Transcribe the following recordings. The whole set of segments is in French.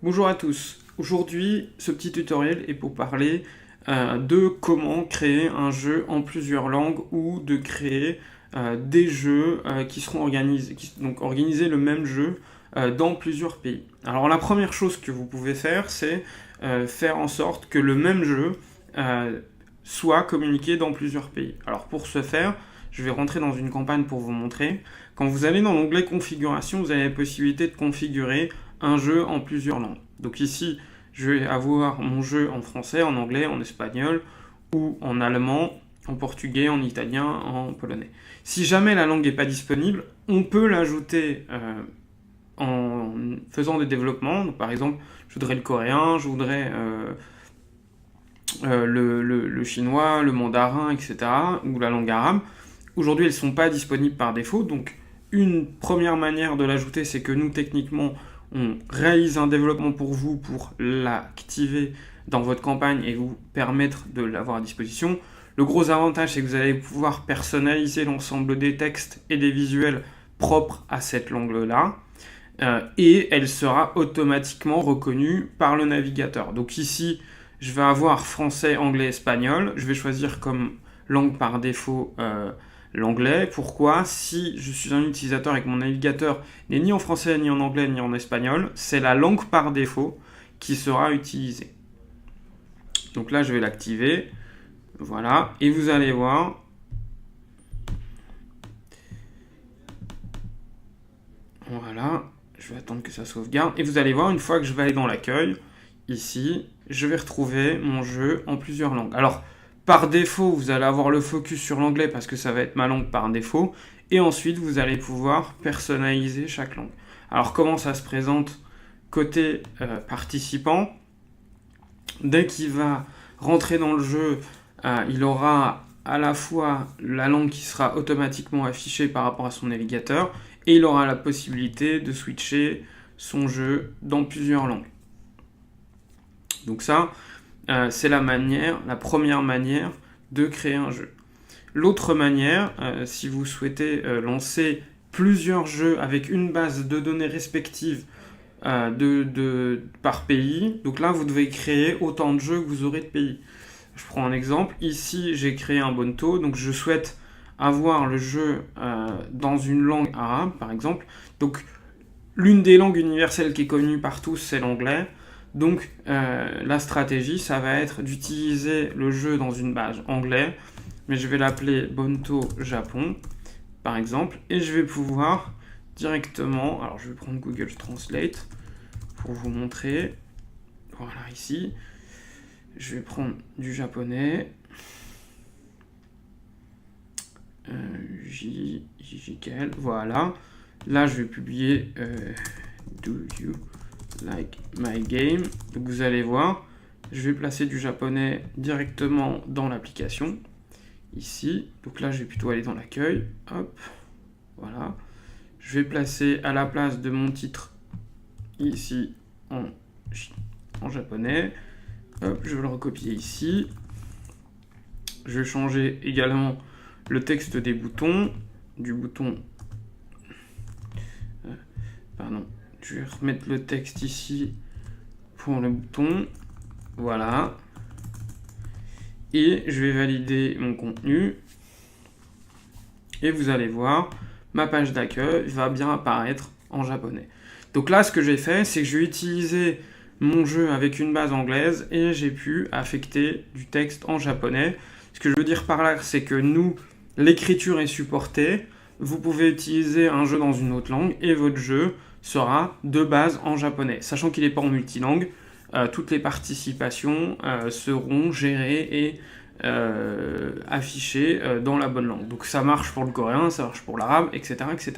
Bonjour à tous. Aujourd'hui, ce petit tutoriel est pour parler de comment créer un jeu en plusieurs langues ou de créer des jeux qui seront organisés, donc organiser le même jeu dans plusieurs pays. Alors la première chose que vous pouvez faire, c'est faire en sorte que le même jeu soit communiqué dans plusieurs pays. Alors pour ce faire, je vais rentrer dans une campagne pour vous montrer. Quand vous allez dans l'onglet configuration, vous avez la possibilité de configurer un jeu en plusieurs langues. Donc ici, je vais avoir mon jeu en français, en anglais, en espagnol, ou en allemand, en portugais, en italien, en polonais. Si jamais la langue n'est pas disponible, on peut l'ajouter en faisant des développements. Donc, par exemple, je voudrais le coréen, je voudrais le chinois, le mandarin, etc., ou la langue arabe. Aujourd'hui, elles ne sont pas disponibles par défaut, donc une première manière de l'ajouter, c'est que nous, techniquement, on réalise un développement pour vous pour l'activer dans votre campagne et vous permettre de l'avoir à disposition. Le gros avantage, c'est que vous allez pouvoir personnaliser l'ensemble des textes et des visuels propres à cette langue-là, et elle sera automatiquement reconnue par le navigateur. Donc ici, je vais avoir français, anglais, espagnol. Je vais choisir comme langue par défaut l'anglais. Pourquoi? Si je suis un utilisateur et que mon navigateur n'est ni en français, ni en anglais, ni en espagnol, c'est la langue par défaut qui sera utilisée. Donc là, je vais l'activer. Voilà. Et vous allez voir. Voilà. Je vais attendre que ça sauvegarde. Et vous allez voir, une fois que je vais aller dans l'accueil, ici, je vais retrouver mon jeu en plusieurs langues. Alors, par défaut, vous allez avoir le focus sur l'anglais parce que ça va être ma langue par défaut. Et ensuite, vous allez pouvoir personnaliser chaque langue. Alors, comment ça se présente côté participant? Dès qu'il va rentrer dans le jeu, il aura à la fois la langue qui sera automatiquement affichée par rapport à son navigateur et il aura la possibilité de switcher son jeu dans plusieurs langues. Donc ça, c'est la première manière de créer un jeu. L'autre manière, si vous souhaitez lancer plusieurs jeux avec une base de données respective par pays, donc là vous devez créer autant de jeux que vous aurez de pays. Je prends un exemple, ici j'ai créé un Bonto, donc je souhaite avoir le jeu dans une langue arabe par exemple. Donc l'une des langues universelles qui est connue par tous, c'est l'anglais. Donc la stratégie, ça va être d'utiliser le jeu dans une base anglais, mais je vais l'appeler Bonto Japon, par exemple, et je vais pouvoir directement, alors je vais prendre Google Translate pour vous montrer, voilà ici, je vais prendre du japonais, JKL, voilà, là je vais publier Do You Like My Game. Donc vous allez voir, je vais placer du japonais directement dans l'application, ici. Donc là, je vais plutôt aller dans l'accueil. Hop, voilà. Je vais placer à la place de mon titre, ici, en japonais. Hop, je vais le recopier ici. Je vais changer également le texte des boutons, du bouton... pardon. Je vais remettre le texte ici pour le bouton. Voilà. Et je vais valider mon contenu. Et vous allez voir, ma page d'accueil va bien apparaître en japonais. Donc là, ce que j'ai fait, c'est que je vais utiliser mon jeu avec une base anglaise et j'ai pu affecter du texte en japonais. Ce que je veux dire par là, c'est que nous, l'écriture est supportée. Vous pouvez utiliser un jeu dans une autre langue et votre jeu sera de base en japonais. Sachant qu'il n'est pas en multilangue, toutes les participations seront gérées et affichées dans la bonne langue. Donc ça marche pour le coréen, ça marche pour l'arabe, etc., etc.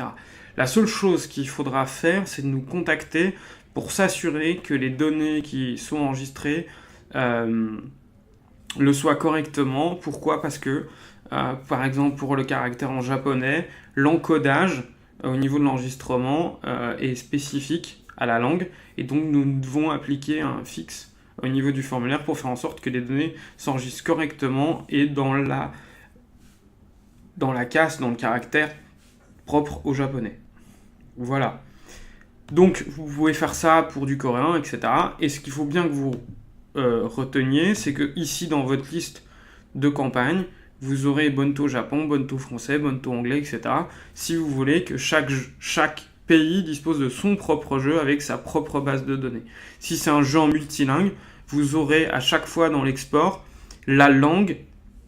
La seule chose qu'il faudra faire, c'est de nous contacter pour s'assurer que les données qui sont enregistrées le soient correctement. Pourquoi? Parce que, par exemple, pour le caractère en japonais, l'encodage au niveau de l'enregistrement est spécifique à la langue et donc nous devons appliquer un fixe au niveau du formulaire pour faire en sorte que les données s'enregistrent correctement et dans la casse, dans le caractère propre au japonais. Voilà. Donc vous pouvez faire ça pour du coréen, etc. Et ce qu'il faut bien que vous reteniez, c'est que ici dans votre liste de campagne, vous aurez Bonto Japon, Bonto français, Bonto anglais, etc. Si vous voulez que chaque pays dispose de son propre jeu avec sa propre base de données. Si c'est un jeu en multilingue, vous aurez à chaque fois dans l'export la langue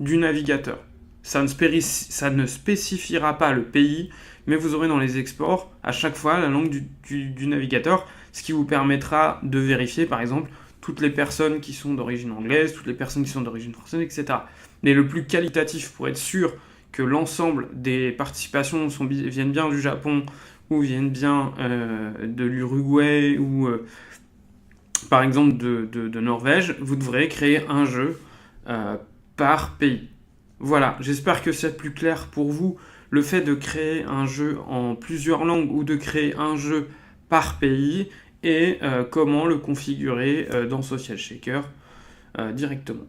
du navigateur. Ça ne spécifiera pas le pays, mais vous aurez dans les exports à chaque fois la langue du navigateur, ce qui vous permettra de vérifier par exemple toutes les personnes qui sont d'origine anglaise, toutes les personnes qui sont d'origine française, etc. Mais le plus qualitatif pour être sûr que l'ensemble des participations viennent bien du Japon ou viennent bien de l'Uruguay ou par exemple de Norvège, vous devrez créer un jeu par pays. Voilà, j'espère que c'est plus clair pour vous. Le fait de créer un jeu en plusieurs langues ou de créer un jeu par pays et comment le configurer dans Social Shaker directement.